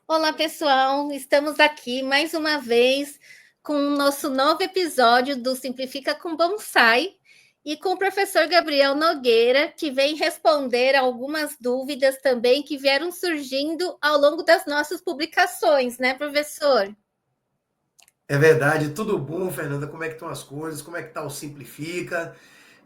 Olá, pessoal! Estamos aqui mais uma vez com o nosso novo episódio do Simplifica com Bonsai e com o professor Gabriel Nogueira, que vem responder algumas dúvidas também que vieram surgindo ao longo das nossas publicações, né, professor? É verdade, tudo bom, Fernanda? Como é que estão as coisas? Como é que está o Simplifica?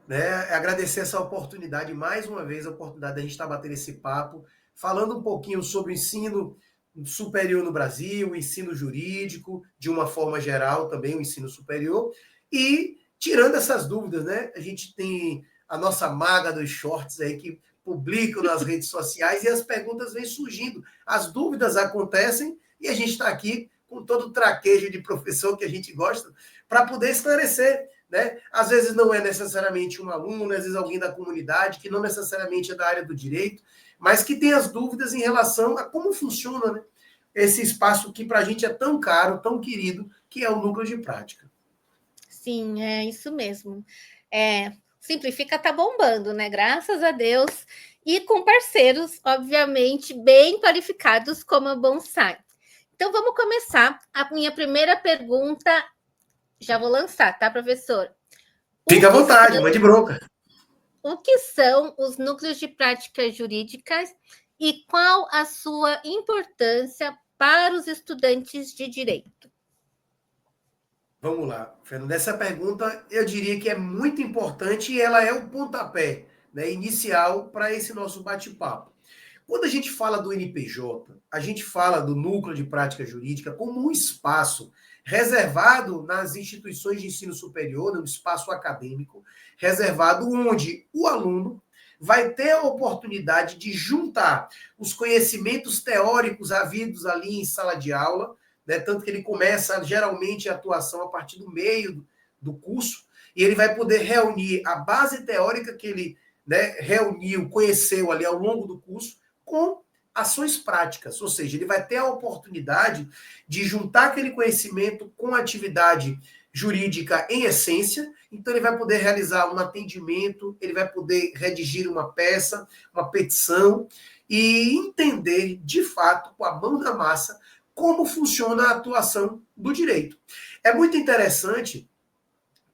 Né? Agradecer essa oportunidade, mais uma vez, a oportunidade de a gente estar batendo esse papo, falando um pouquinho sobre o ensino superior no Brasil, o ensino jurídico, de uma forma geral, também o ensino superior, e tirando essas dúvidas, né? A gente tem a nossa maga dos shorts aí que publicam nas redes sociais e as perguntas vêm surgindo, as dúvidas acontecem e a gente está aqui com todo o traquejo de professor que a gente gosta para poder esclarecer, né? Às vezes não é necessariamente um aluno, às vezes alguém da comunidade, que não necessariamente é da área do direito, mas que tem as dúvidas em relação a como funciona, né, esse espaço que para a gente é tão caro, tão querido, que é o núcleo de prática. Sim, é isso mesmo. Simplifica tá bombando, né? Graças a Deus. E com parceiros, obviamente, bem qualificados como a Bonsai. Então, vamos começar. A minha primeira pergunta, já vou lançar, tá, professor? O Fica à que vontade, são, mande bronca. o que são os núcleos de práticas jurídicas e qual a sua importância para os estudantes de direito? Vamos lá, Fernando. Essa pergunta eu diria que é muito importante e ela é o pontapé, né, inicial para esse nosso bate-papo. Quando a gente fala do NPJ, a gente fala do núcleo de prática jurídica como um espaço reservado nas instituições de ensino superior, um espaço acadêmico, reservado onde o aluno vai ter a oportunidade de juntar os conhecimentos teóricos havidos ali em sala de aula, né, tanto que ele começa geralmente a atuação a partir do meio do curso, e ele vai poder reunir a base teórica que ele, né, reuniu, conheceu ali ao longo do curso, com ações práticas, ou seja, ele vai ter a oportunidade de juntar aquele conhecimento com atividade jurídica em essência, então ele vai poder realizar um atendimento, ele vai poder redigir uma peça, uma petição e entender de fato, com a mão na massa, como funciona a atuação do direito. É muito interessante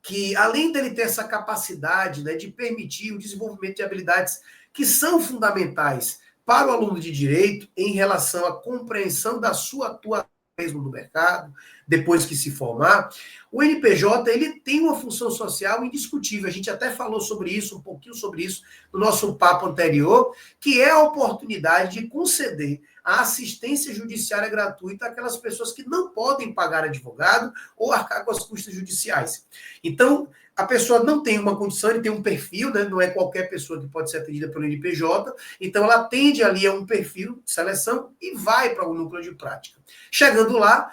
que, além dele ter essa capacidade, né, de permitir o desenvolvimento de habilidades que são fundamentais para o aluno de direito em relação à compreensão da sua atuação mesmo no mercado, depois que se formar, o NPJ ele tem uma função social indiscutível. A gente até falou sobre isso, um pouquinho sobre isso, no nosso papo anterior, que é a oportunidade de conceder a assistência judiciária gratuita àquelas pessoas que não podem pagar advogado ou arcar com as custas judiciais. Então, a pessoa não tem uma condição, ele tem um perfil, né? Não é qualquer pessoa que pode ser atendida pelo NPJ, então ela atende ali a um perfil de seleção e vai para o núcleo de prática. Chegando lá,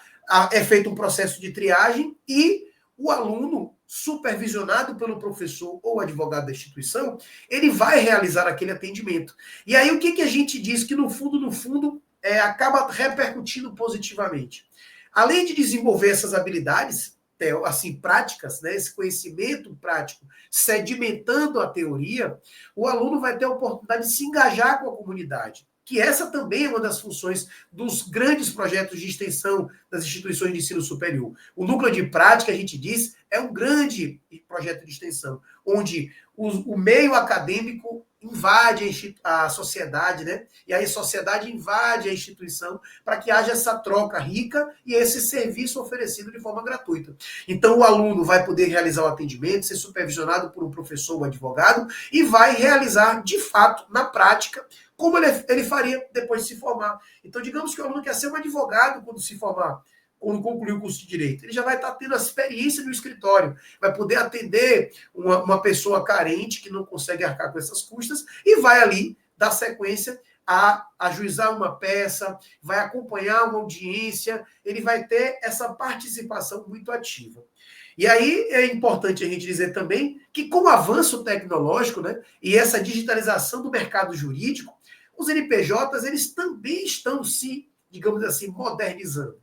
é feito um processo de triagem e o aluno, supervisionado pelo professor ou advogado da instituição, ele vai realizar aquele atendimento. E aí o que a gente diz que no fundo, acaba repercutindo positivamente? Além de desenvolver essas habilidades, assim, práticas, né, esse conhecimento prático, sedimentando a teoria, o aluno vai ter a oportunidade de se engajar com a comunidade, que essa também é uma das funções dos grandes projetos de extensão das instituições de ensino superior. O núcleo de prática, a gente diz, é um grande projeto de extensão, onde o meio acadêmico invade a sociedade, né? E aí a sociedade invade a instituição para que haja essa troca rica e esse serviço oferecido de forma gratuita. Então, o aluno vai poder realizar o atendimento, ser supervisionado por um professor ou advogado e vai realizar, de fato, na prática, como ele faria depois de se formar. Então, digamos que o aluno quer ser um advogado quando se formar, quando concluir o curso de Direito. Ele já vai estar tendo a experiência no escritório, vai poder atender uma pessoa carente que não consegue arcar com essas custas e vai ali dar sequência a ajuizar uma peça, vai acompanhar uma audiência, ele vai ter essa participação muito ativa. E aí é importante a gente dizer também que, com o avanço tecnológico, né, e essa digitalização do mercado jurídico, os NPJs eles também estão se, digamos assim, modernizando.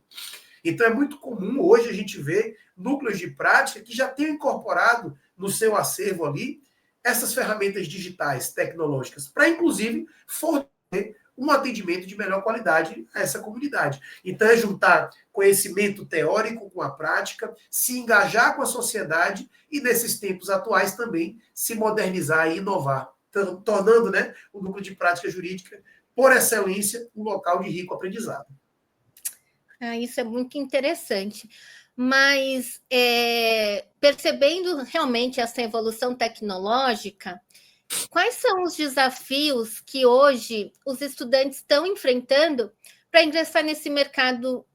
Então é muito comum hoje a gente ver núcleos de prática que já têm incorporado no seu acervo ali essas ferramentas digitais, tecnológicas, para inclusive fornecer um atendimento de melhor qualidade a essa comunidade. Então, é juntar conhecimento teórico com a prática, se engajar com a sociedade e, nesses tempos atuais, também se modernizar e inovar, tornando, né, o núcleo de prática jurídica, por excelência, um local de rico aprendizado. Isso é muito interessante. Mas, percebendo realmente essa evolução tecnológica, quais são os desafios que hoje os estudantes estão enfrentando para ingressar nesse mercado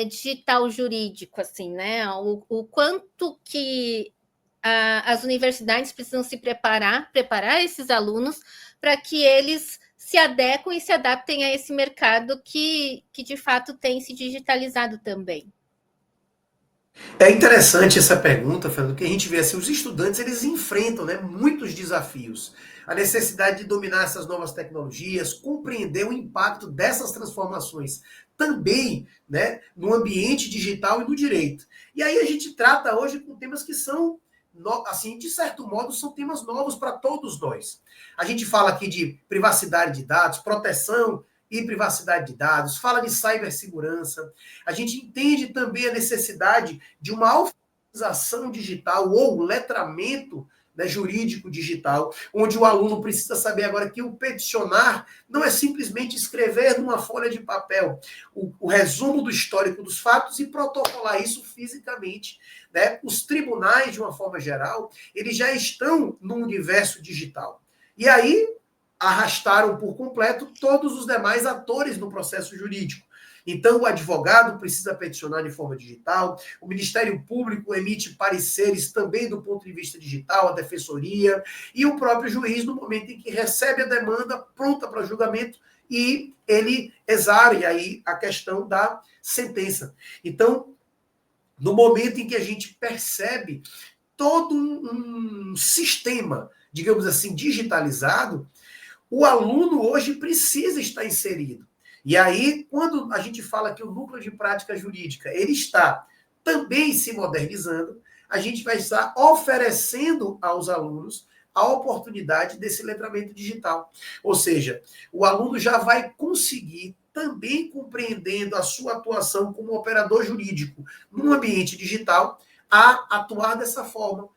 digital jurídico, assim, né? O quanto que as universidades precisam se preparar esses alunos para que eles se adequem e se adaptem a esse mercado que de fato tem se digitalizado também. É interessante essa pergunta, Fernando, que a gente vê assim, os estudantes eles enfrentam, né, muitos desafios. A necessidade de dominar essas novas tecnologias, compreender o impacto dessas transformações também, né, no ambiente digital e no direito. E aí a gente trata hoje com temas que são, assim, de certo modo, são temas novos para todos nós. A gente fala aqui de privacidade de dados, proteção e privacidade de dados, fala de cibersegurança. A gente entende também a necessidade de uma alfabetização digital ou letramento, né, jurídico digital, onde o aluno precisa saber agora que o peticionar não é simplesmente escrever numa folha de papel o resumo do histórico dos fatos e protocolar isso fisicamente. Né? Os tribunais, de uma forma geral, eles já estão no universo digital. E aí, arrastaram por completo todos os demais atores no processo jurídico. Então, o advogado precisa peticionar de forma digital, o Ministério Público emite pareceres também do ponto de vista digital, a defensoria, e o próprio juiz, no momento em que recebe a demanda pronta para julgamento, e ele exarre aí a questão da sentença. Então, no momento em que a gente percebe todo um sistema, digamos assim, digitalizado, o aluno hoje precisa estar inserido. E aí, quando a gente fala que o núcleo de prática jurídica ele está também se modernizando, a gente vai estar oferecendo aos alunos a oportunidade desse letramento digital. Ou seja, o aluno já vai conseguir, também compreendendo a sua atuação como operador jurídico no ambiente digital, a atuar dessa forma,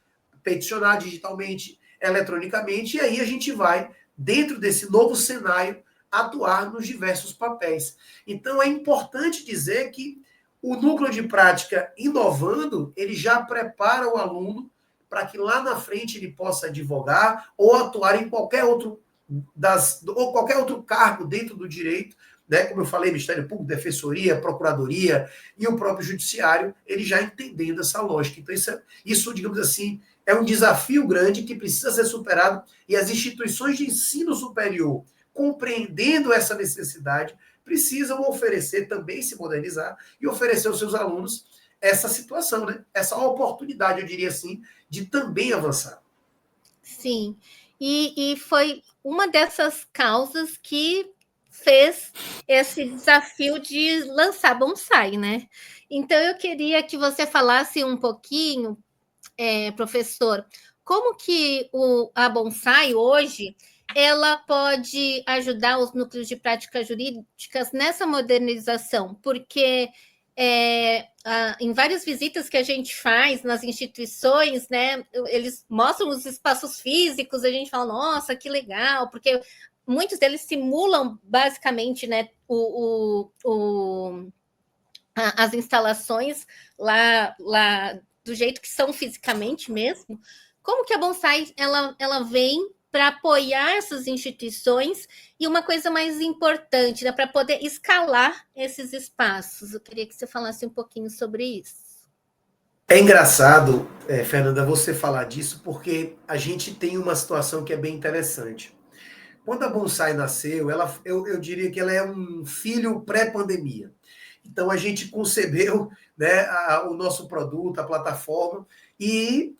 peticionar digitalmente, eletronicamente, e aí a gente vai dentro desse novo cenário, atuar nos diversos papéis. Então, é importante dizer que o núcleo de prática inovando, ele já prepara o aluno para que lá na frente ele possa advogar ou atuar em qualquer outro ou qualquer outro cargo dentro do direito, né? Como eu falei, Ministério Público, Defensoria, Procuradoria e o próprio Judiciário, ele já entendendo essa lógica. Então, isso, digamos assim, é um desafio grande que precisa ser superado e as instituições de ensino superior, compreendendo essa necessidade, precisam oferecer também, se modernizar e oferecer aos seus alunos essa situação, né? Essa oportunidade, eu diria assim, de também avançar. Sim, e foi uma dessas causas que fez esse desafio de lançar bonsai, né? Então, eu queria que você falasse um pouquinho, professor, como que a bonsai hoje ela pode ajudar os núcleos de práticas jurídicas nessa modernização, porque em várias visitas que a gente faz nas instituições, né, eles mostram os espaços físicos, a gente fala, nossa, que legal, porque muitos deles simulam basicamente, né, as instalações lá do jeito que são fisicamente mesmo. Como que a Bonsai ela vem para apoiar essas instituições e uma coisa mais importante, né, para poder escalar esses espaços? Eu queria que você falasse um pouquinho sobre isso. É engraçado, Fernanda, você falar disso, porque a gente tem uma situação que é bem interessante. Quando a Bonsai nasceu, eu diria que ela é um filho pré-pandemia. Então, a gente concebeu, né, o nosso produto, a plataforma, e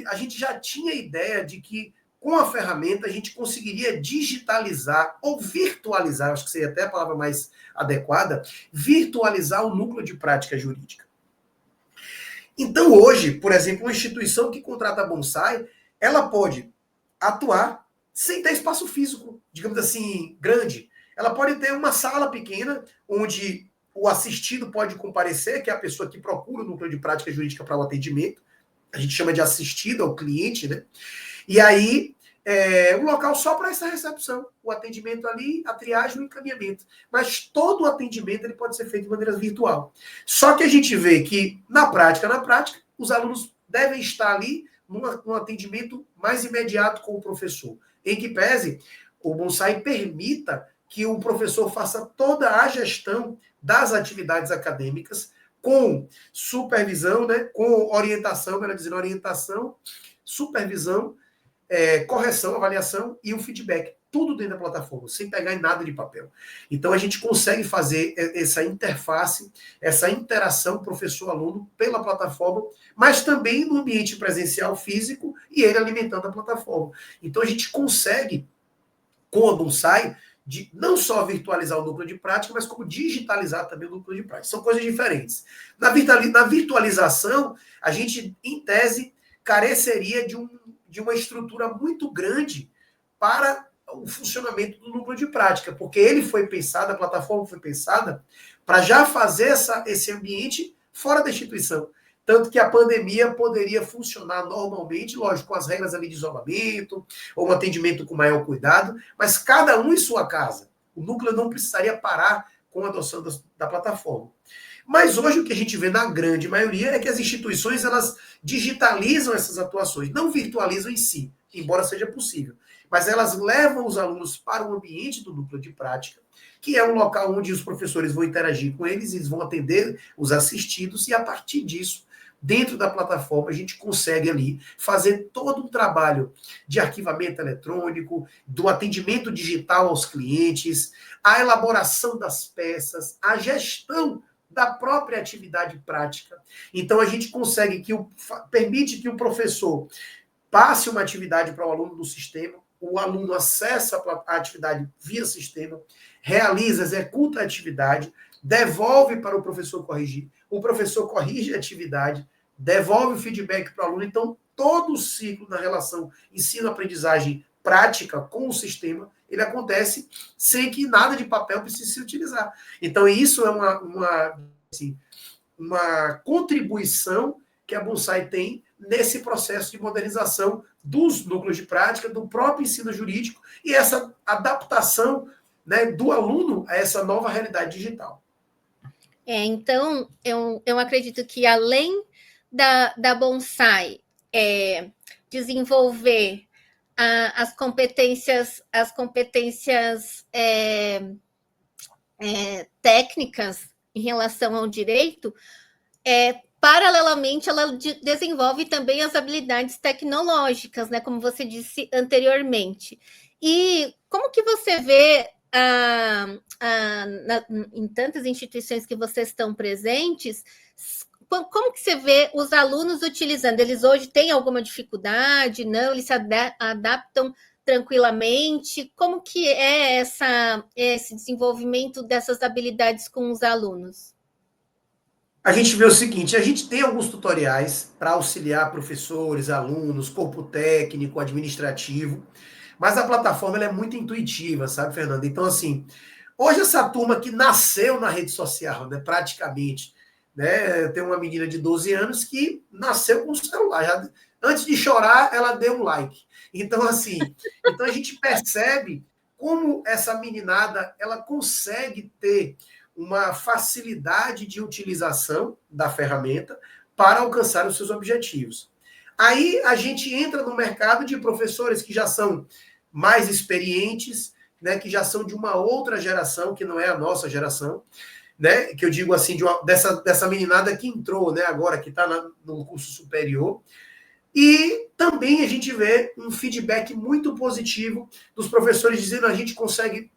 a gente já tinha ideia de que, com a ferramenta, a gente conseguiria digitalizar ou virtualizar, acho que seria até a palavra mais adequada, virtualizar o núcleo de prática jurídica. Então, hoje, por exemplo, uma instituição que contrata a Bonsai, ela pode atuar sem ter espaço físico, digamos assim, grande. Ela pode ter uma sala pequena, onde o assistido pode comparecer, que é a pessoa que procura o núcleo de prática jurídica para o atendimento. A gente chama de assistido ao cliente, né? E aí, um local só para essa recepção. O atendimento ali, a triagem e o encaminhamento. Mas todo o atendimento ele pode ser feito de maneira virtual. Só que a gente vê que, na prática, os alunos devem estar ali num atendimento mais imediato com o professor. Em que pese, o Bonsai permita que o professor faça toda a gestão das atividades acadêmicas com supervisão, né, com orientação, melhor dizendo, orientação, supervisão, correção, avaliação e o feedback. Tudo dentro da plataforma, sem pegar em nada de papel. Então, a gente consegue fazer essa interface, essa interação professor-aluno pela plataforma, mas também no ambiente presencial físico e ele alimentando a plataforma. Então, a gente consegue, com a Bonsai, de não só virtualizar o núcleo de prática, mas como digitalizar também o núcleo de prática. São coisas diferentes. Na virtualização, a gente, em tese, careceria de uma estrutura muito grande para o funcionamento do núcleo de prática, porque ele foi pensado, a plataforma foi pensada para já fazer esse ambiente fora da instituição. Tanto que a pandemia poderia funcionar normalmente, lógico, com as regras ali de isolamento, ou um atendimento com maior cuidado, mas cada um em sua casa. O núcleo não precisaria parar com a adoção da plataforma. Mas hoje o que a gente vê na grande maioria é que as instituições elas digitalizam essas atuações, não virtualizam em si, embora seja possível. Mas elas levam os alunos para o ambiente do núcleo de prática, que é um local onde os professores vão interagir com eles, eles vão atender os assistidos, e a partir disso, dentro da plataforma, a gente consegue ali fazer todo um trabalho de arquivamento eletrônico, do atendimento digital aos clientes, a elaboração das peças, a gestão da própria atividade prática. Então, a gente consegue permite que o professor passe uma atividade para o aluno do sistema, o aluno acessa a atividade via sistema, realiza, executa a atividade, devolve para o professor corrigir, o professor corrige a atividade, devolve o feedback para o aluno. Então, todo o ciclo na relação ensino-aprendizagem prática com o sistema, ele acontece sem que nada de papel precise se utilizar. Então, isso é uma contribuição que a Bonsai tem nesse processo de modernização dos núcleos de prática, do próprio ensino jurídico e essa adaptação, né, do aluno a essa nova realidade digital. Então, eu acredito que além da Bonsai desenvolver as competências técnicas em relação ao direito, paralelamente, ela desenvolve também as habilidades tecnológicas, né, como você disse anteriormente. E como que você vê em tantas instituições que vocês estão presentes, como que você vê os alunos utilizando? Eles hoje têm alguma dificuldade? Não? Eles se adaptam tranquilamente? Como que é esse desenvolvimento dessas habilidades com os alunos? A gente vê o seguinte, a gente tem alguns tutoriais para auxiliar professores, alunos, corpo técnico, administrativo, mas a plataforma ela é muito intuitiva, sabe, Fernanda? Então, assim, hoje essa turma que nasceu na rede social, né, praticamente, né, tem uma menina de 12 anos que nasceu com o celular, já, antes de chorar, ela deu um like. Então, assim, a gente percebe como essa meninada, ela consegue ter uma facilidade de utilização da ferramenta para alcançar os seus objetivos. Aí a gente entra no mercado de professores que já são mais experientes, né, que já são de uma outra geração, que não é a nossa geração, né, que eu digo assim, dessa meninada que entrou, né, agora, que está no curso superior. E também a gente vê um feedback muito positivo dos professores dizendo que a gente consegue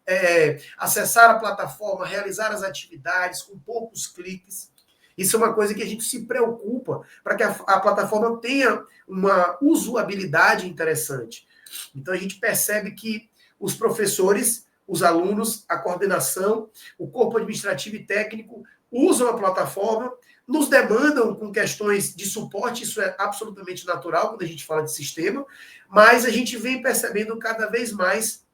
acessar a plataforma, realizar as atividades com poucos cliques. Isso é uma coisa que a gente se preocupa para que a plataforma tenha uma usabilidade interessante. Então a gente percebe que os professores, os alunos, a coordenação, o corpo administrativo e técnico usam a plataforma, nos demandam com questões de suporte, isso é absolutamente natural quando a gente fala de sistema, mas a gente vem percebendo cada vez mais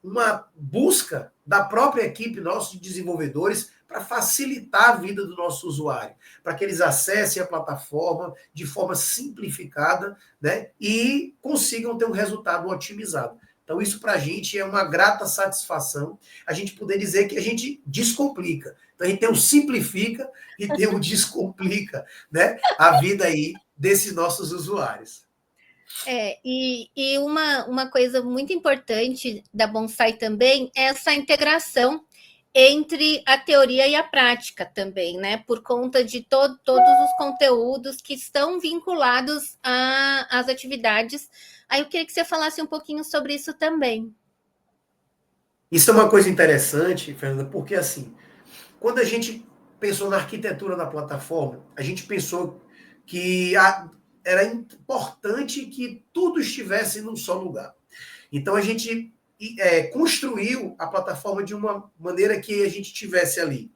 uma busca da própria equipe nossa de desenvolvedores para facilitar a vida do nosso usuário, para que eles acessem a plataforma de forma simplificada, né, e consigam ter um resultado otimizado. Então, isso para a gente é uma grata satisfação, a gente poder dizer que a gente descomplica. Então, a gente tem o simplifica e tem o descomplica, né, a vida aí desses nossos usuários. E uma coisa muito importante da Bonsai também é essa integração entre a teoria e a prática também, né? Por conta de todos os conteúdos que estão vinculados às atividades. Aí eu queria que você falasse um pouquinho sobre isso também. Isso é uma coisa interessante, Fernanda, porque assim, quando a gente pensou na arquitetura da plataforma, a gente pensou que era importante que tudo estivesse num só lugar. Então a gente construiu a plataforma de uma maneira que a gente tivesse ali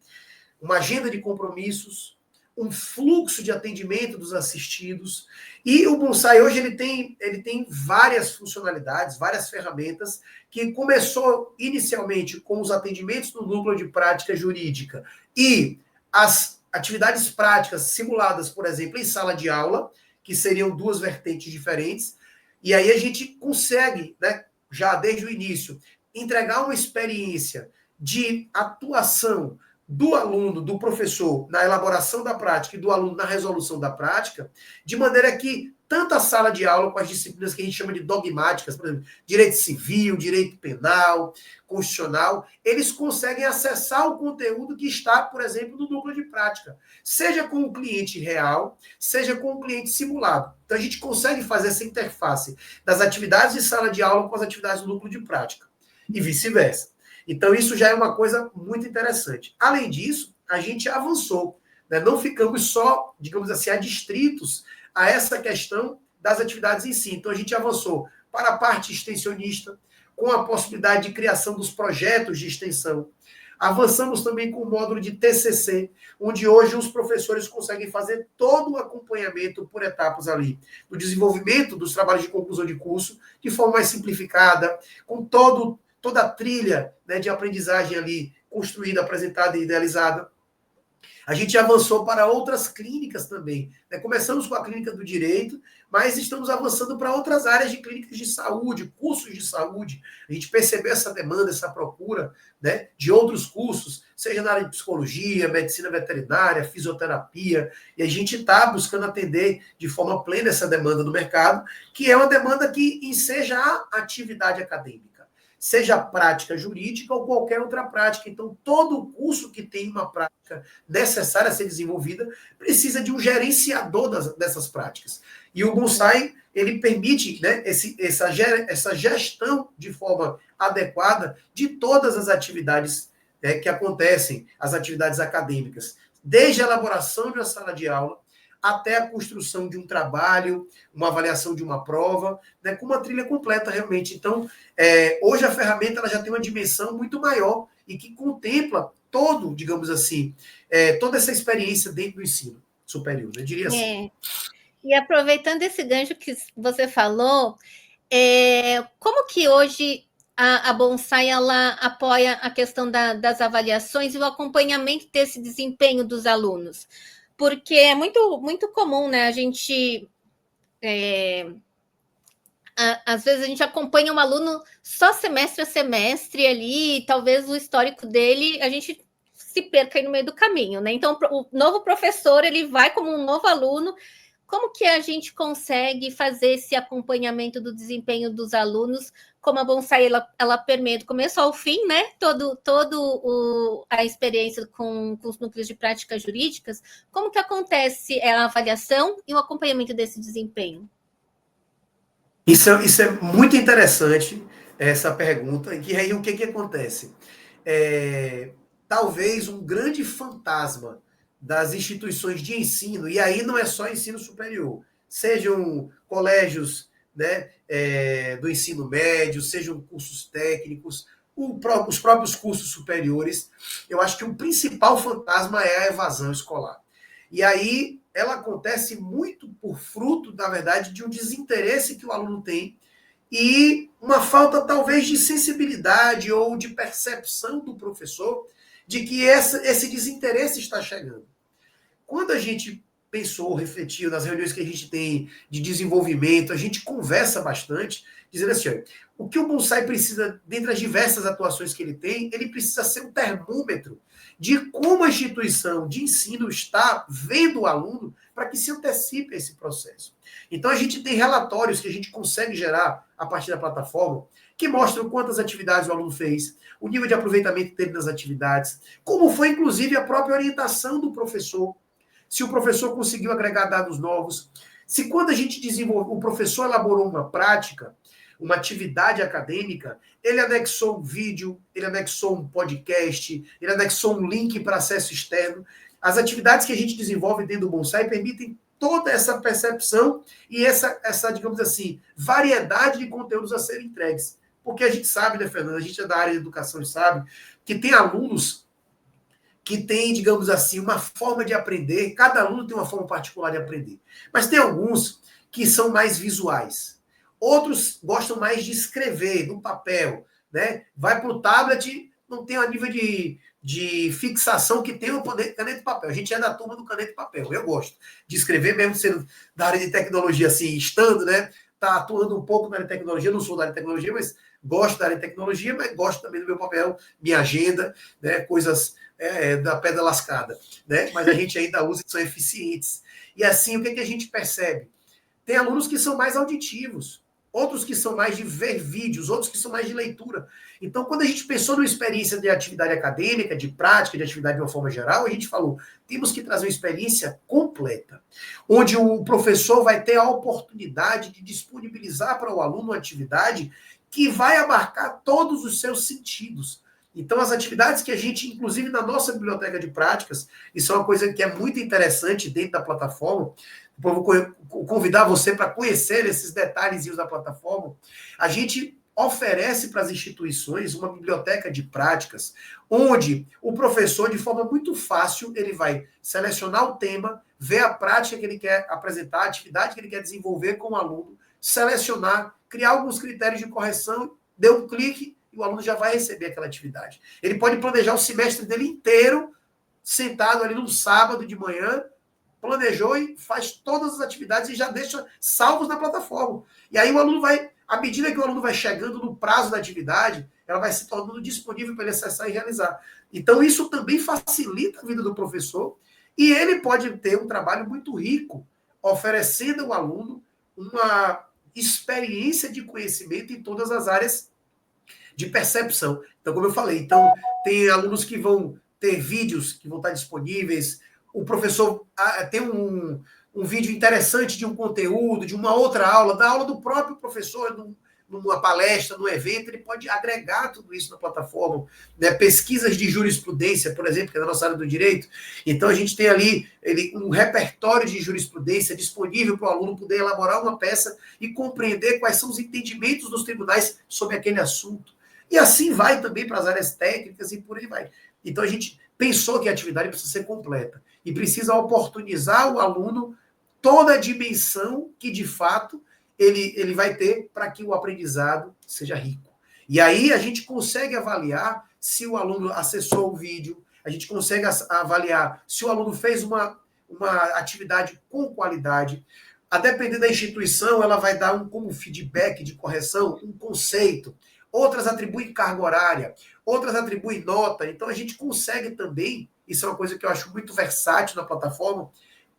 uma agenda de compromissos, um fluxo de atendimento dos assistidos. E o Bonsai hoje ele tem várias funcionalidades, várias ferramentas, que começou inicialmente com os atendimentos no núcleo de prática jurídica e as atividades práticas simuladas, por exemplo, em sala de aula, que seriam duas vertentes diferentes. E aí a gente consegue, né, já desde o início, entregar uma experiência de atuação do aluno, do professor, na elaboração da prática e do aluno na resolução da prática, de maneira que tanto a sala de aula com as disciplinas que a gente chama de dogmáticas, por exemplo, direito civil, direito penal, constitucional, eles conseguem acessar o conteúdo que está, por exemplo, no núcleo de prática, seja com o cliente real, seja com o cliente simulado. Então a gente consegue fazer essa interface das atividades de sala de aula com as atividades do núcleo de prática e vice-versa. Então, isso já é uma coisa muito interessante. Além disso, a gente avançou, né? Não ficamos só, digamos assim, adstritos a essa questão das atividades em si. Então, a gente avançou para a parte extensionista, com a possibilidade de criação dos projetos de extensão. Avançamos também com o módulo de TCC, onde hoje os professores conseguem fazer todo o acompanhamento por etapas ali, do desenvolvimento dos trabalhos de conclusão de curso, de forma mais simplificada, com toda a trilha, né, de aprendizagem ali construída, apresentada e idealizada. A gente avançou para outras clínicas também, né? Começamos com a clínica do direito, mas estamos avançando para outras áreas de clínicas de saúde, cursos de saúde. A gente percebeu essa demanda, essa procura, né, de outros cursos, seja na área de psicologia, medicina veterinária, fisioterapia, e a gente está buscando atender de forma plena essa demanda do mercado, que é uma demanda que enseja a atividade acadêmica, seja prática jurídica ou qualquer outra prática. Então, todo curso que tem uma prática necessária a ser desenvolvida precisa de um gerenciador dessas práticas. E o Bonsai, ele permite, né, essa gestão de forma adequada de todas as atividades, que acontecem, as atividades acadêmicas, desde a elaboração de uma sala de aula, até a construção de um trabalho, uma avaliação de uma prova, né, com uma trilha completa realmente. Então, hoje a ferramenta ela já tem uma dimensão muito maior e que contempla todo, digamos assim, toda essa experiência dentro do ensino superior, eu diria assim. E aproveitando esse gancho que você falou, como que hoje a Bonsai ela apoia a questão das avaliações e o acompanhamento desse desempenho dos alunos? Porque é muito, muito comum, né? A gente às vezes a gente acompanha um aluno só semestre a semestre ali, e talvez o histórico dele a gente se perca aí no meio do caminho, né? Então, o novo professor ele vai como um novo aluno. Como que a gente consegue fazer esse acompanhamento do desempenho dos alunos? Como a Bonsai ela permeia do começo ao fim, né? A experiência com os núcleos de práticas jurídicas. Como que acontece a avaliação e o acompanhamento desse desempenho? Isso é muito interessante, essa pergunta, e aí o que acontece? Talvez um grande fantasma das instituições de ensino, e aí não é só ensino superior, sejam colégios, né, do ensino médio, sejam cursos técnicos, os próprios cursos superiores, eu acho que o principal fantasma é a evasão escolar. E aí ela acontece muito por fruto, na verdade, de um desinteresse que o aluno tem e uma falta talvez de sensibilidade ou de percepção do professor de que esse desinteresse está chegando. Quando a gente pensou, refletiu nas reuniões que a gente tem de desenvolvimento, a gente conversa bastante, dizendo assim, olha, o que o bonsai precisa, dentre as diversas atuações que ele tem, ele precisa ser um termômetro de como a instituição de ensino está vendo o aluno para que se antecipe esse processo. Então, a gente tem relatórios que a gente consegue gerar a partir da plataforma que mostram quantas atividades o aluno fez, o nível de aproveitamento que teve nas atividades, como foi, inclusive, a própria orientação do professor, se o professor conseguiu agregar dados novos, se quando a gente desenvolveu, o professor elaborou uma prática, uma atividade acadêmica, ele anexou um vídeo, ele anexou um podcast, ele anexou um link para acesso externo. As atividades que a gente desenvolve dentro do bonsai permitem toda essa percepção e essa, digamos assim, variedade de conteúdos a serem entregues. Porque a gente sabe, né, Fernanda, a gente é da área de educação e sabe que tem alunos que tem, digamos assim, uma forma de aprender. Cada aluno tem uma forma particular de aprender. Mas tem alguns que são mais visuais. Outros gostam mais de escrever no papel, né? Vai para o tablet, não tem o nível de fixação que tem o caneta e papel. A gente é da turma do caneta e papel. Eu gosto de escrever, mesmo sendo da área de tecnologia, assim, estando, né? Tá atuando um pouco na área de tecnologia, não sou da área de tecnologia, mas gosto da área de tecnologia, mas gosto também do meu papel, minha agenda, né? Coisas da pedra lascada, né? Mas a gente ainda usa e são eficientes. E assim, o que a gente percebe? Tem alunos que são mais auditivos, outros que são mais de ver vídeos, outros que são mais de leitura. Então, quando a gente pensou numa experiência de atividade acadêmica, de prática, de atividade de uma forma geral, a gente falou, temos que trazer uma experiência completa, onde o professor vai ter a oportunidade de disponibilizar para o aluno uma atividade que vai abarcar todos os seus sentidos. Então, as atividades que a gente, inclusive na nossa biblioteca de práticas, isso é uma coisa que é muito interessante dentro da plataforma, depois vou convidar você para conhecer esses detalhezinhos da plataforma, a gente oferece para as instituições uma biblioteca de práticas, onde o professor, de forma muito fácil, ele vai selecionar o tema, ver a prática que ele quer apresentar, a atividade que ele quer desenvolver com o aluno, selecionar, criar alguns critérios de correção, dê um clique, e o aluno já vai receber aquela atividade. Ele pode planejar o semestre dele inteiro, sentado ali num sábado de manhã, planejou e faz todas as atividades e já deixa salvos na plataforma. E aí o aluno vai, à medida que o aluno vai chegando no prazo da atividade, ela vai se tornando disponível para ele acessar e realizar. Então isso também facilita a vida do professor e ele pode ter um trabalho muito rico, oferecendo ao aluno uma experiência de conhecimento em todas as áreas de percepção. Então, como eu falei, então tem alunos que vão ter vídeos que vão estar disponíveis, o professor tem um vídeo interessante de um conteúdo, de uma outra aula, da aula do próprio professor, numa palestra, num evento, ele pode agregar tudo isso na plataforma, né? Pesquisas de jurisprudência, por exemplo, que é da nossa área do direito. Então, a gente tem ali um repertório de jurisprudência disponível para o aluno poder elaborar uma peça e compreender quais são os entendimentos dos tribunais sobre aquele assunto. E assim vai também para as áreas técnicas e por aí vai. Então, a gente pensou que a atividade precisa ser completa e precisa oportunizar o aluno toda a dimensão que, de fato, ele vai ter para que o aprendizado seja rico. E aí a gente consegue avaliar se o aluno acessou o vídeo, a gente consegue avaliar se o aluno fez uma atividade com qualidade. A depender da instituição, ela vai dar como feedback de correção, um conceito. Outras atribuem carga horária, outras atribuem nota. Então, a gente consegue também, isso é uma coisa que eu acho muito versátil na plataforma,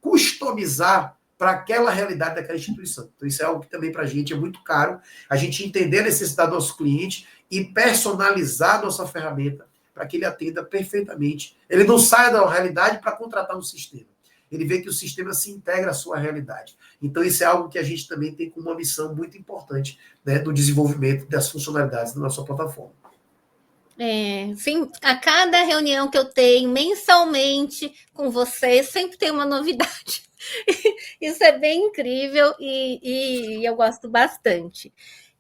customizar para aquela realidade daquela instituição. Então, isso é algo que também para a gente é muito caro, a gente entender a necessidade do nosso cliente e personalizar a nossa ferramenta para que ele atenda perfeitamente. Ele não saia da realidade para contratar um sistema. Ele vê que o sistema se integra à sua realidade. Então, isso é algo que a gente também tem como uma missão muito importante, né, do desenvolvimento das funcionalidades da nossa plataforma. Sim, a cada reunião que eu tenho mensalmente com vocês, sempre tem uma novidade. Isso é bem incrível e eu gosto bastante.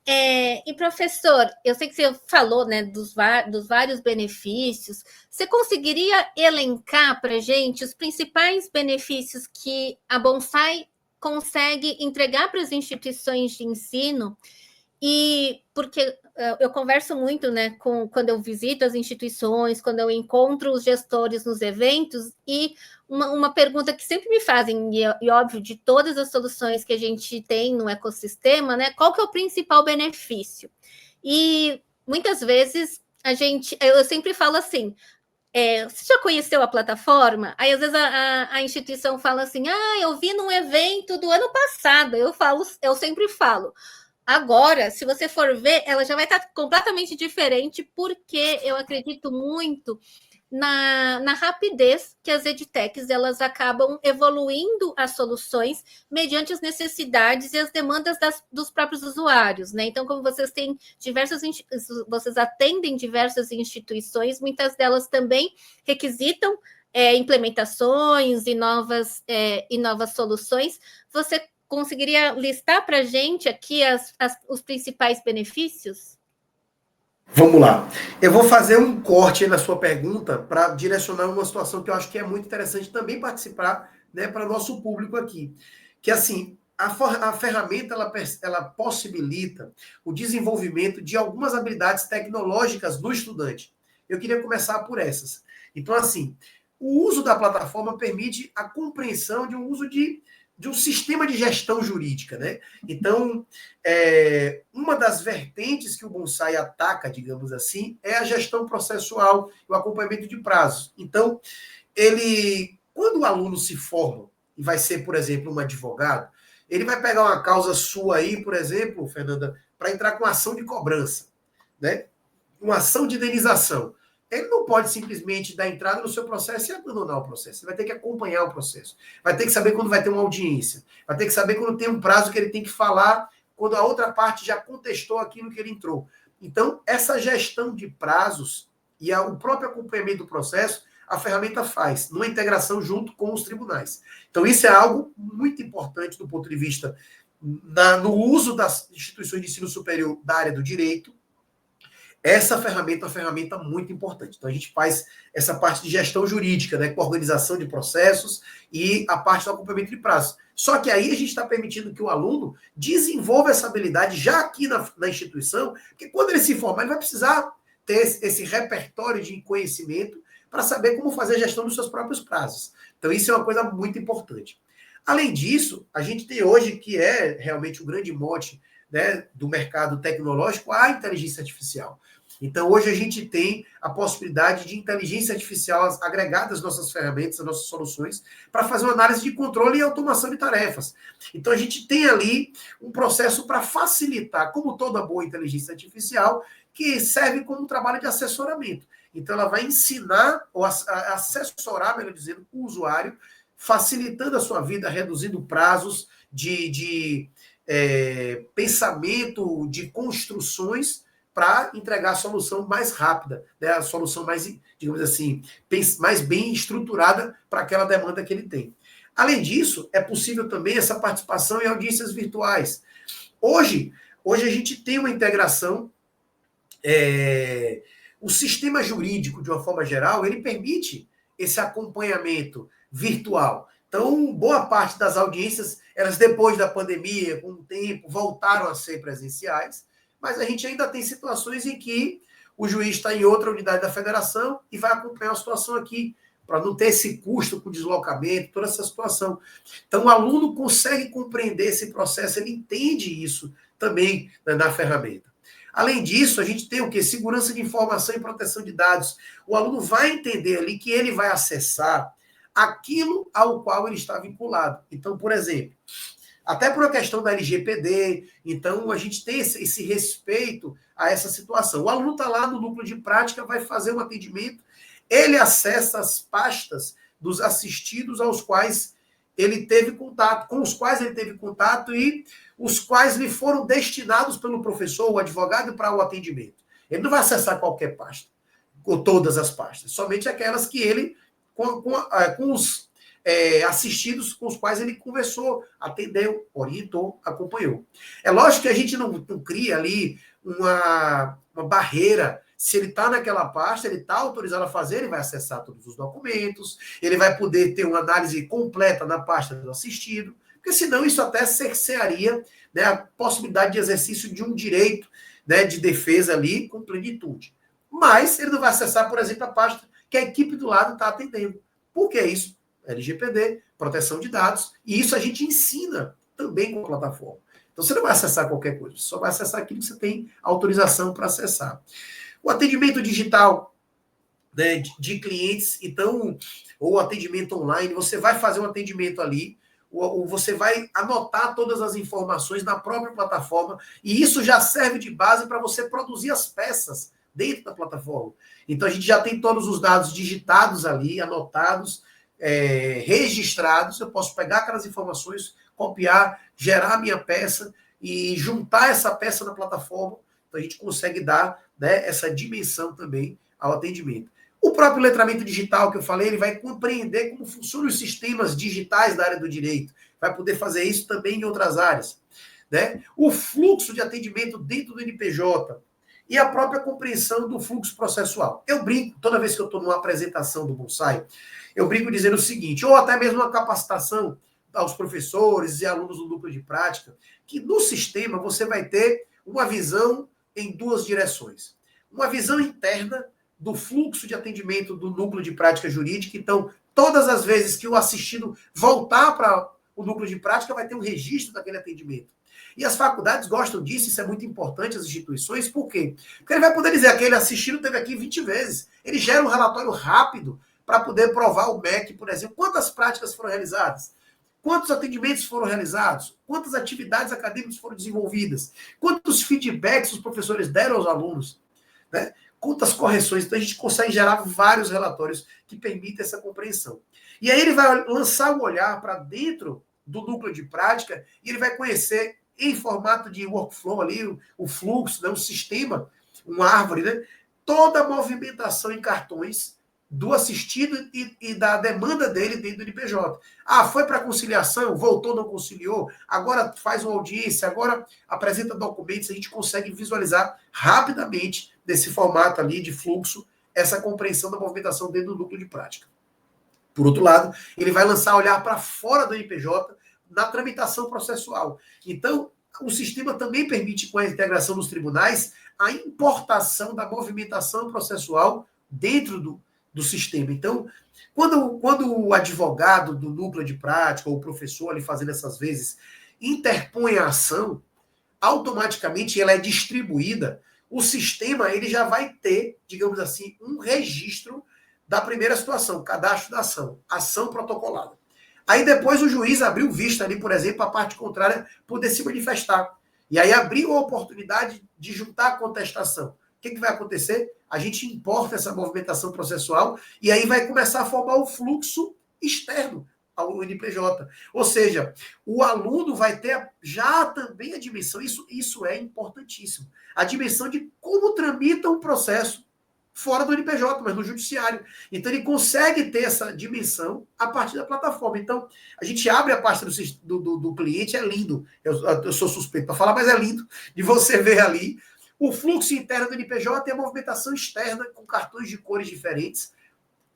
E professor, eu sei que você falou, né, dos vários benefícios. Você conseguiria elencar para a gente os principais benefícios que a Bonsai consegue entregar para as instituições de ensino E porque eu converso muito, né, quando eu visito as instituições, quando eu encontro os gestores nos eventos, e uma pergunta que sempre me fazem, e óbvio, de todas as soluções que a gente tem no ecossistema, né, qual que é o principal benefício? E muitas vezes eu sempre falo assim, você já conheceu a plataforma? Aí às vezes a instituição fala assim, eu vi num evento do ano passado. Eu sempre falo, agora, se você for ver, ela já vai estar completamente diferente, porque eu acredito muito na rapidez que as edtechs elas acabam evoluindo as soluções mediante as necessidades e as demandas dos próprios usuários, né? Então, como vocês têm vocês atendem diversas instituições, muitas delas também requisitam implementações e novas soluções. Você conseguiria listar para a gente aqui os principais benefícios? Vamos lá. Eu vou fazer um corte aí na sua pergunta para direcionar uma situação que eu acho que é muito interessante também participar, né, para nosso público aqui. Que assim, a ferramenta ela possibilita o desenvolvimento de algumas habilidades tecnológicas do estudante. Eu queria começar por essas. Então, assim, o uso da plataforma permite a compreensão de um uso de um sistema de gestão jurídica, né? Então, uma das vertentes que o Bonsai ataca, digamos assim, é a gestão processual e o acompanhamento de prazos. Então, quando o aluno se forma e vai ser, por exemplo, um advogado, ele vai pegar uma causa sua aí, por exemplo, Fernanda, para entrar com ação de cobrança, né? Uma ação de indenização. Ele não pode simplesmente dar entrada no seu processo e abandonar o processo. Ele vai ter que acompanhar o processo. Vai ter que saber quando vai ter uma audiência. Vai ter que saber quando tem um prazo que ele tem que falar, quando a outra parte já contestou aquilo que ele entrou. Então, essa gestão de prazos e o próprio acompanhamento do processo, a ferramenta faz, numa integração junto com os tribunais. Então, isso é algo muito importante do ponto de vista no uso das instituições de ensino superior da área do direito. Essa ferramenta é uma ferramenta muito importante. Então, a gente faz essa parte de gestão jurídica, né, com organização de processos e a parte do acompanhamento de prazos. Só que aí a gente está permitindo que o aluno desenvolva essa habilidade já aqui na instituição, porque quando ele se formar, ele vai precisar ter esse repertório de conhecimento para saber como fazer a gestão dos seus próprios prazos. Então, isso é uma coisa muito importante. Além disso, a gente tem hoje, que é realmente o grande mote, né, do mercado tecnológico, a inteligência artificial. Então, hoje a gente tem a possibilidade de inteligência artificial agregada às nossas ferramentas, às nossas soluções, para fazer uma análise de controle e automação de tarefas. Então, a gente tem ali um processo para facilitar, como toda boa inteligência artificial, que serve como um trabalho de assessoramento. Então, ela vai ensinar, ou assessorar, melhor dizendo, o usuário, facilitando a sua vida, reduzindo prazos de pensamento, de construções, para entregar a solução mais rápida, né? A solução mais, digamos assim, mais bem estruturada para aquela demanda que ele tem. Além disso, é possível também essa participação em audiências virtuais. Hoje a gente tem uma integração, o sistema jurídico, de uma forma geral, ele permite esse acompanhamento virtual. Então, boa parte das audiências, elas depois da pandemia, com o tempo, voltaram a ser presenciais, mas a gente ainda tem situações em que o juiz está em outra unidade da federação e vai acompanhar a situação aqui, para não ter esse custo com deslocamento, toda essa situação. Então, o aluno consegue compreender esse processo, ele entende isso também, né, na ferramenta. Além disso, a gente tem o quê? Segurança de informação e proteção de dados. O aluno vai entender ali que ele vai acessar aquilo ao qual ele está vinculado. Então, por exemplo, até por uma questão da LGPD, então a gente tem esse respeito a essa situação. O aluno está lá no núcleo de prática, vai fazer um atendimento, ele acessa as pastas dos assistidos aos quais ele teve contato, com os quais ele teve contato e os quais lhe foram destinados pelo professor, o advogado, para o atendimento. Ele não vai acessar qualquer pasta, ou todas as pastas, somente aquelas que ele, com os assistidos com os quais ele conversou, atendeu, orientou, acompanhou. É lógico que a gente não cria ali uma barreira. Se ele está naquela pasta, ele está autorizado a fazer, ele vai acessar todos os documentos, ele vai poder ter uma análise completa na pasta do assistido, Porque senão isso até cercearia, né, a possibilidade de exercício de um direito, né, de defesa ali com plenitude. Mas ele não vai acessar, por exemplo, a pasta que a equipe do lado está atendendo. Por que isso? LGPD, proteção de dados, e isso a gente ensina também com a plataforma. Então você não vai acessar qualquer coisa, você só vai acessar aquilo que você tem autorização para acessar. O atendimento digital, né, de clientes, então, ou atendimento online, você vai fazer um atendimento ali, ou você vai anotar todas as informações na própria plataforma, e isso já serve de base para você produzir as peças dentro da plataforma. Então a gente já tem todos os dados digitados ali, anotados, registrados, eu posso pegar aquelas informações, copiar, gerar a minha peça e juntar essa peça na plataforma. Então a gente consegue dar, né, essa dimensão também ao atendimento. O próprio letramento digital que eu falei, ele vai compreender como funcionam os sistemas digitais da área do direito. Vai poder fazer isso também em outras áreas. Né? O fluxo de atendimento dentro do NPJ e a própria compreensão do fluxo processual. Eu brinco, toda vez que eu estou numa apresentação do Bonsai, eu brinco dizendo o seguinte, ou até mesmo uma capacitação aos professores e alunos do núcleo de prática, que no sistema você vai ter uma visão em duas direções. Uma visão interna do fluxo de atendimento do núcleo de prática jurídica. Então, todas as vezes que o assistido voltar para o núcleo de prática, vai ter um registro daquele atendimento. E as faculdades gostam disso, isso é muito importante, as instituições, por quê? Porque ele vai poder dizer, aquele assistido teve aqui 20 vezes. Ele gera um relatório rápido para poder provar o MEC, por exemplo, quantas práticas foram realizadas, quantos atendimentos foram realizados, quantas atividades acadêmicas foram desenvolvidas, quantos feedbacks os professores deram aos alunos, né? Quantas correções. Então a gente consegue gerar vários relatórios que permitem essa compreensão. E aí ele vai lançar o olhar para dentro do núcleo de prática e ele vai conhecer em formato de workflow ali, o fluxo, né, o sistema, uma árvore, né, toda a movimentação em cartões do assistido e da demanda dele dentro do NPJ. Ah, foi para conciliação, voltou, não conciliou, agora faz uma audiência, agora apresenta documentos, a gente consegue visualizar rapidamente nesse formato ali de fluxo essa compreensão da movimentação dentro do núcleo de prática. Por outro lado, ele vai lançar olhar para fora do NPJ na tramitação processual. Então, o sistema também permite, com a integração dos tribunais, a importação da movimentação processual dentro do sistema. Então, quando o advogado do núcleo de prática, ou o professor ali fazendo essas vezes, interpõe a ação, automaticamente ela é distribuída, o sistema ele já vai ter, digamos assim, um registro da primeira situação, cadastro da ação protocolada. Aí depois o juiz abriu vista ali, por exemplo, a parte contrária poder se manifestar. E aí abriu a oportunidade de juntar a contestação. O que vai acontecer? A gente importa essa movimentação processual e aí vai começar a formar o fluxo externo ao NPJ. Ou seja, o aluno vai ter já também a dimensão, isso é importantíssimo, a dimensão de como tramita um processo fora do NPJ, mas no judiciário. Então ele consegue ter essa dimensão a partir da plataforma. Então, a gente abre a pasta do cliente, é lindo. Eu sou suspeito para falar, mas é lindo de você ver ali o fluxo interno do NPJ e a movimentação externa com cartões de cores diferentes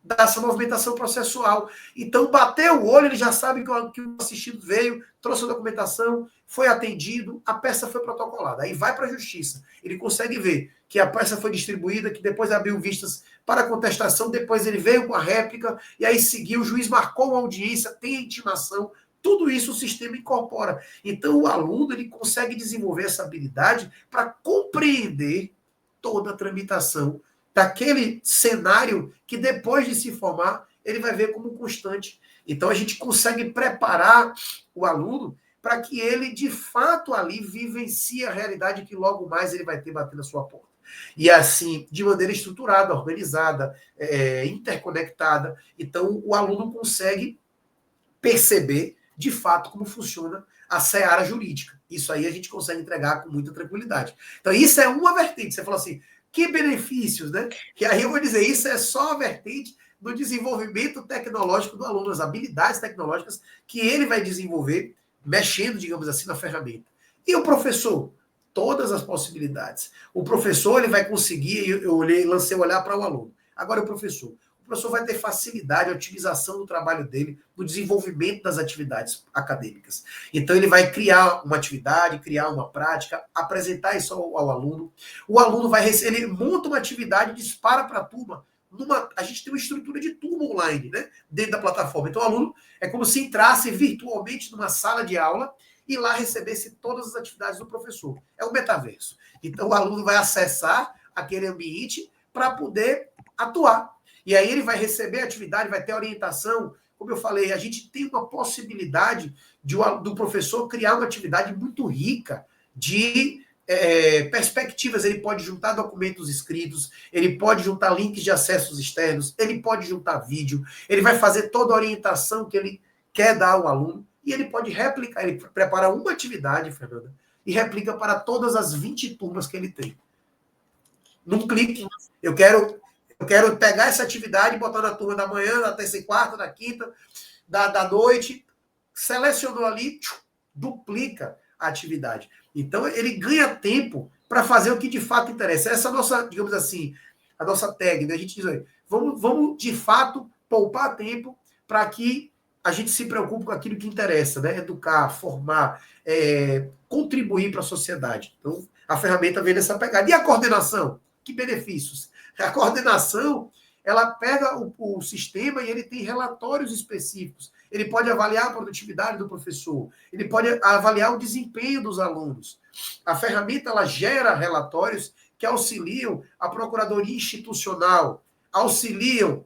dessa movimentação processual. Então, bateu o olho, ele já sabe que o assistido veio, trouxe a documentação, foi atendido, a peça foi protocolada. Aí vai para a justiça. Ele consegue ver que a peça foi distribuída, que depois abriu vistas para contestação, depois ele veio com a réplica, e aí seguiu, o juiz marcou uma audiência, tem a intimação, tudo isso o sistema incorpora. Então, o aluno ele consegue desenvolver essa habilidade para compreender toda a tramitação daquele cenário que depois de se formar, ele vai ver como constante. Então, a gente consegue preparar o aluno para que ele, de fato, ali vivencie a realidade que logo mais ele vai ter batendo na sua porta. E assim, de maneira estruturada, organizada, interconectada. Então, o aluno consegue perceber, de fato, como funciona a seara jurídica. Isso aí a gente consegue entregar com muita tranquilidade. Então, isso é uma vertente. Você fala assim, que benefícios, né? Que aí eu vou dizer, isso é só a vertente do desenvolvimento tecnológico do aluno, as habilidades tecnológicas que ele vai desenvolver, mexendo, digamos assim, na ferramenta. E o professor? Todas as possibilidades. O professor ele vai conseguir, eu lancei o olhar para o aluno. Agora o professor. o professor vai ter facilidade, a otimização do trabalho dele, no desenvolvimento das atividades acadêmicas. Então, ele vai criar uma atividade, criar uma prática, apresentar isso ao aluno. O aluno vai receber, ele monta uma atividade e dispara para a turma. A gente tem uma estrutura de turma online, né, dentro da plataforma. Então, o aluno é como se entrasse virtualmente numa sala de aula e lá recebesse todas as atividades do professor. É o metaverso. Então, o aluno vai acessar aquele ambiente para poder atuar. E aí ele vai receber a atividade, vai ter orientação. Como eu falei, a gente tem uma possibilidade do professor criar uma atividade muito rica de perspectivas. Ele pode juntar documentos escritos, ele pode juntar links de acessos externos, ele pode juntar vídeo, ele vai fazer toda a orientação que ele quer dar ao aluno e ele pode replicar. Ele prepara uma atividade, Fernanda, e replica para todas as 20 turmas que ele tem. Num clique, eu quero pegar essa atividade e botar na turma da manhã, da terça e quarta, da quinta, da noite. Selecionou ali, duplica a atividade. Então, ele ganha tempo para fazer o que de fato interessa. Essa é a nossa, digamos assim, a nossa técnica. A gente diz, vamos de fato poupar tempo para que a gente se preocupe com aquilo que interessa, né? Educar, formar, contribuir para a sociedade. Então, a ferramenta vem nessa pegada. E a coordenação? Que benefícios? A coordenação, ela pega o sistema e ele tem relatórios específicos. Ele pode avaliar a produtividade do professor, ele pode avaliar o desempenho dos alunos. A ferramenta, ela gera relatórios que auxiliam a Procuradoria Institucional, auxiliam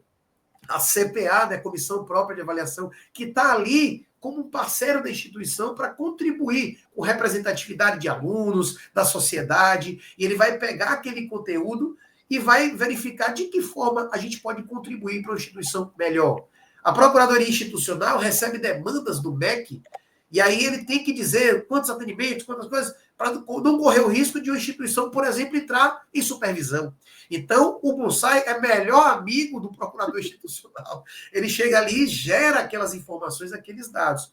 a CPA, né, Comissão Própria de Avaliação, que está ali como um parceiro da instituição para contribuir com representatividade de alunos, da sociedade, e ele vai pegar aquele conteúdo e vai verificar de que forma a gente pode contribuir para uma instituição melhor. A Procuradoria Institucional recebe demandas do MEC, e aí ele tem que dizer quantos atendimentos, quantas coisas, para não correr o risco de uma instituição, por exemplo, entrar em supervisão. Então, o Bonsai é melhor amigo do procurador institucional. Ele chega ali e gera aquelas informações, aqueles dados.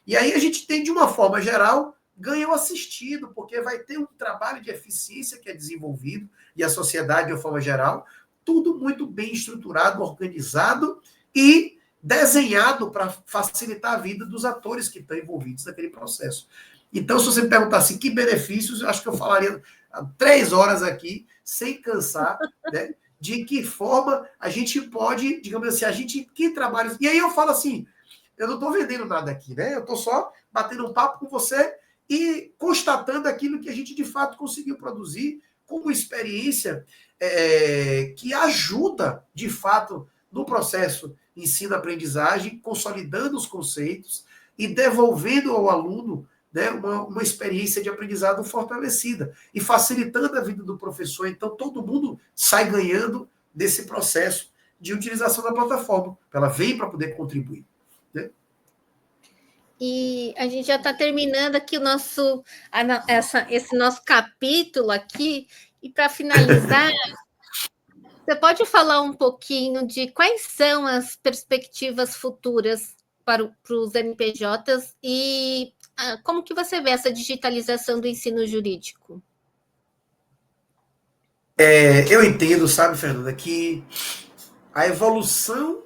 E aí a gente tem, de uma forma geral, ganho assistido, porque vai ter um trabalho de eficiência que é desenvolvido, e a sociedade, de uma forma geral, tudo muito bem estruturado, organizado e desenhado para facilitar a vida dos atores que estão envolvidos naquele processo. Então, se você me perguntasse que benefícios, eu acho que eu falaria 3 horas aqui, sem cansar, né, de que forma a gente pode, digamos assim, que trabalhos... E aí eu falo assim, eu não estou vendendo nada aqui, né? Eu estou só batendo um papo com você e constatando aquilo que a gente, de fato, conseguiu produzir como experiência que ajuda, de fato, no processo ensino-aprendizagem, consolidando os conceitos e devolvendo ao aluno, né, uma experiência de aprendizado fortalecida e facilitando a vida do professor. Então, todo mundo sai ganhando desse processo de utilização da plataforma. Ela vem para poder contribuir. Né? E a gente já está terminando aqui esse nosso capítulo aqui. E para finalizar, você pode falar um pouquinho de quais são as perspectivas futuras para os NPJs e como que você vê essa digitalização do ensino jurídico? Eu entendo, sabe, Fernanda, que a evolução,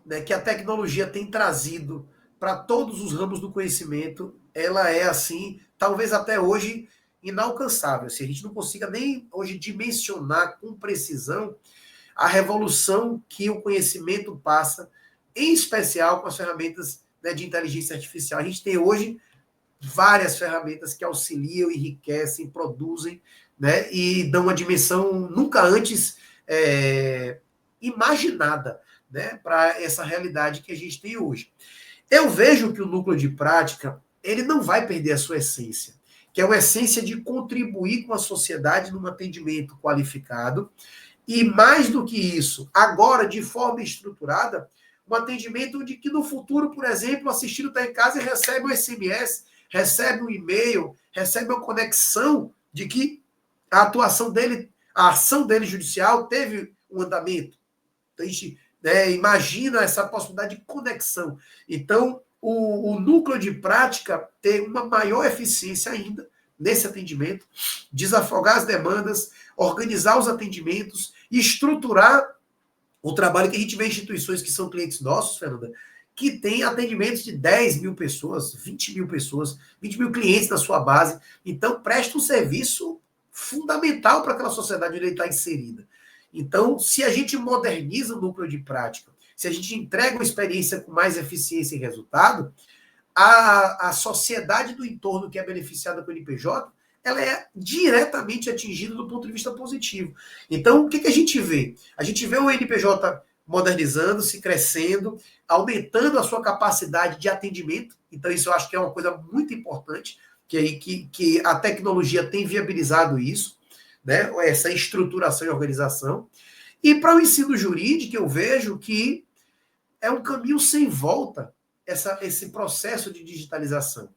né, que a tecnologia tem trazido para todos os ramos do conhecimento, ela é, assim, talvez até hoje, inalcançável. Se a gente não consiga nem hoje dimensionar com precisão a revolução que o conhecimento passa, em especial com as ferramentas, né, de inteligência artificial. A gente tem hoje várias ferramentas que auxiliam, enriquecem, produzem, né, e dão uma dimensão nunca antes imaginada, né, para essa realidade que a gente tem hoje. Eu vejo que o núcleo de prática, ele não vai perder a sua essência, que é uma essência de contribuir com a sociedade num atendimento qualificado, e mais do que isso, agora, de forma estruturada, um atendimento de que no futuro, por exemplo, o assistido está em casa e recebe um SMS, recebe um e-mail, recebe uma conexão de que a atuação dele, a ação dele judicial teve um andamento. Então, a gente, né, imagina essa possibilidade de conexão. Então, o núcleo de prática tem uma maior eficiência ainda nesse atendimento, desafogar as demandas, organizar os atendimentos, estruturar O trabalho que a gente vê em instituições que são clientes nossos, Fernanda, que tem atendimentos de 10 mil pessoas, 20 mil pessoas, 20 mil clientes na sua base. Então, presta um serviço fundamental para aquela sociedade onde ele está inserida. Então, se a gente moderniza o núcleo de prática, se a gente entrega uma experiência com mais eficiência e resultado, a sociedade do entorno que é beneficiada pelo IPJ, ela é diretamente atingida do ponto de vista positivo. Então, o que a gente vê? A gente vê o NPJ modernizando-se, crescendo, aumentando a sua capacidade de atendimento. Então, isso eu acho que é uma coisa muito importante, que a tecnologia tem viabilizado isso, né? Essa estruturação e organização. E para o ensino jurídico, eu vejo que é um caminho sem volta esse processo de digitalização.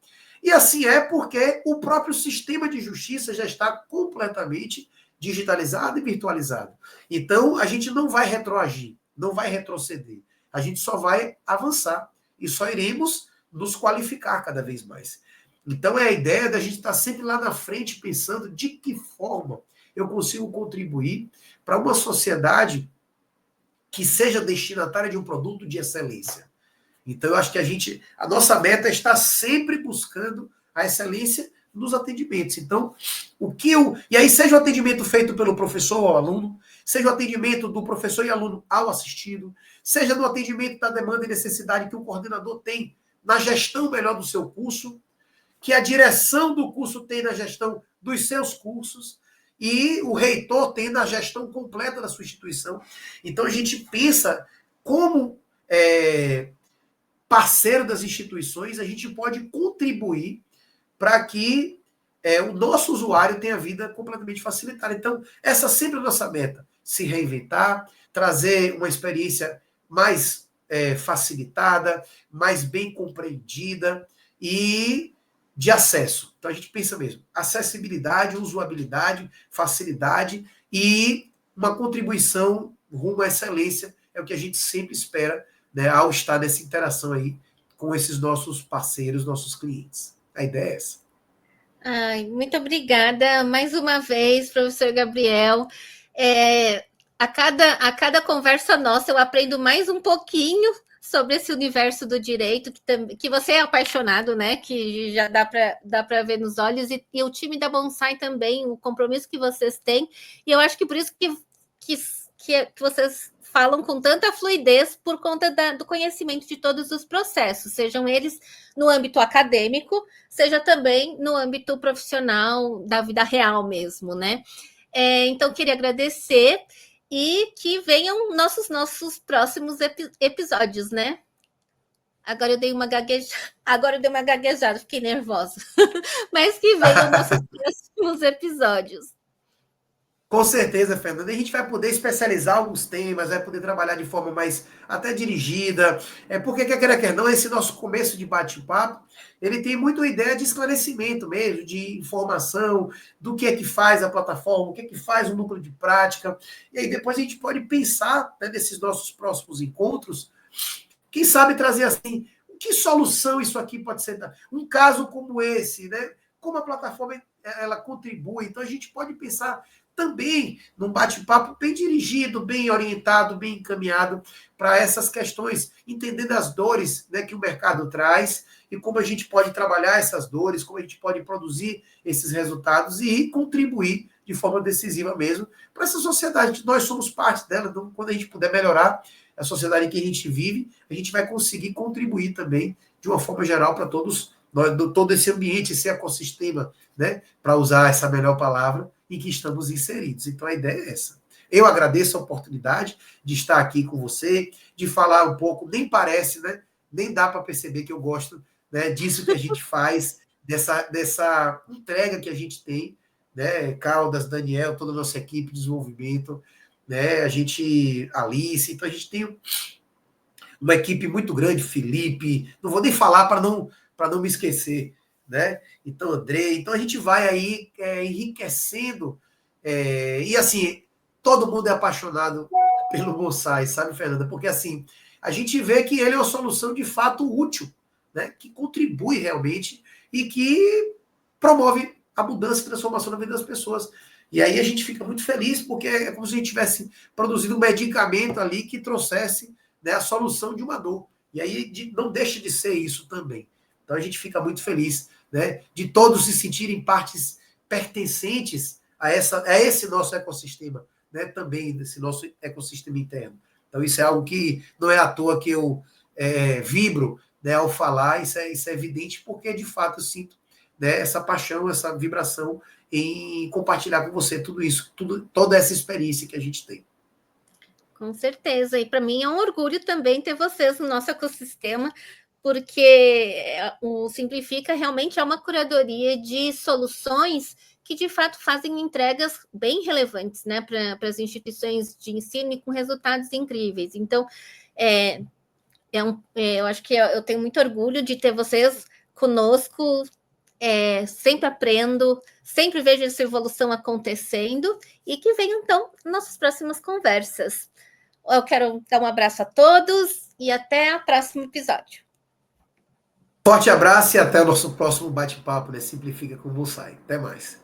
E assim é porque o próprio sistema de justiça já está completamente digitalizado e virtualizado. Então, a gente não vai retroagir, não vai retroceder. A gente só vai avançar e só iremos nos qualificar cada vez mais. Então, é a ideia da gente estar sempre lá na frente pensando de que forma eu consigo contribuir para uma sociedade que seja destinatária de um produto de excelência. Então, eu acho que a nossa meta é estar sempre buscando a excelência nos atendimentos. Então, e aí, seja o atendimento feito pelo professor ao aluno, seja o atendimento do professor e aluno ao assistido, seja no atendimento da demanda e necessidade que o coordenador tem na gestão melhor do seu curso, que a direção do curso tem na gestão dos seus cursos, e o reitor tem na gestão completa da sua instituição. Então, a gente pensa como parceiro das instituições, a gente pode contribuir para que o nosso usuário tenha a vida completamente facilitada. Então, essa sempre é a nossa meta, se reinventar, trazer uma experiência mais facilitada, mais bem compreendida e de acesso. Então, a gente pensa mesmo, acessibilidade, usabilidade, facilidade e uma contribuição rumo à excelência é o que a gente sempre espera, né, ao estar nessa interação aí com esses nossos parceiros, nossos clientes. A ideia é essa. Ai, muito obrigada mais uma vez, professor Gabriel. A cada conversa nossa eu aprendo mais um pouquinho sobre esse universo do direito, que você é apaixonado, né? Que já dá para ver nos olhos, e o time da Bonsai também, o compromisso que vocês têm, e eu acho que por isso que vocês falam com tanta fluidez por conta do conhecimento de todos os processos, sejam eles no âmbito acadêmico, seja também no âmbito profissional da vida real mesmo, né? Então, queria agradecer e que venham nossos próximos episódios, né? Agora eu dei uma gaguejada, fiquei nervosa. Mas que venham nossos próximos episódios. Com certeza, Fernanda. A gente vai poder especializar alguns temas, vai poder trabalhar de forma mais até dirigida. Porque, quer não, esse nosso começo de bate-papo, ele tem muito a ideia de esclarecimento mesmo, de informação, do que é que faz a plataforma, o que é que faz o núcleo de prática. E aí depois a gente pode pensar, né, nesses nossos próximos encontros, quem sabe trazer assim, que solução isso aqui pode ser? Um caso como esse, né? Como a plataforma ela contribui. Então a gente pode pensar também num bate-papo bem dirigido, bem orientado, bem encaminhado para essas questões, entendendo as dores, né, que o mercado traz e como a gente pode trabalhar essas dores, como a gente pode produzir esses resultados e contribuir de forma decisiva mesmo para essa sociedade. Nós somos parte dela, então quando a gente puder melhorar a sociedade em que a gente vive, a gente vai conseguir contribuir também de uma forma geral para todo esse ambiente, esse ecossistema, né, para usar essa melhor palavra, em que estamos inseridos. Então, a ideia é essa. Eu agradeço a oportunidade de estar aqui com você, de falar um pouco, nem parece, né? Nem dá para perceber que eu gosto, né, disso que a gente faz, dessa entrega que a gente tem, né? Caldas, Daniel, toda a nossa equipe de desenvolvimento, né? Alice, então a gente tem uma equipe muito grande, Felipe, não vou nem falar para não me esquecer, né? Então, André, então a gente vai aí enriquecendo, e assim, todo mundo é apaixonado pelo bonsai, sabe, Fernanda? Porque assim, a gente vê que ele é uma solução de fato útil, né? Que contribui realmente e que promove a mudança e transformação na vida das pessoas. E aí a gente fica muito feliz, porque é como se a gente tivesse produzido um medicamento ali que trouxesse, né, a solução de uma dor. E aí não deixa de ser isso também. Então a gente fica muito feliz, né, de todos se sentirem partes pertencentes a esse nosso ecossistema, né, também desse nosso ecossistema interno. Então isso é algo que não é à toa que eu vibro, né, ao falar, isso é evidente, porque de fato eu sinto, né, essa paixão, essa vibração em compartilhar com você tudo isso, toda essa experiência que a gente tem. Com certeza. E para mim é um orgulho também ter vocês no nosso ecossistema, porque o Simplifica realmente é uma curadoria de soluções que de fato fazem entregas bem relevantes, né, para as instituições de ensino e com resultados incríveis. Então, eu acho que eu tenho muito orgulho de ter vocês conosco. Sempre aprendo, sempre vejo essa evolução acontecendo e que venham então nossas próximas conversas. Eu quero dar um abraço a todos e até o próximo episódio. Forte abraço e até o nosso próximo bate-papo, né? Simplifica com Bonsai. Até mais.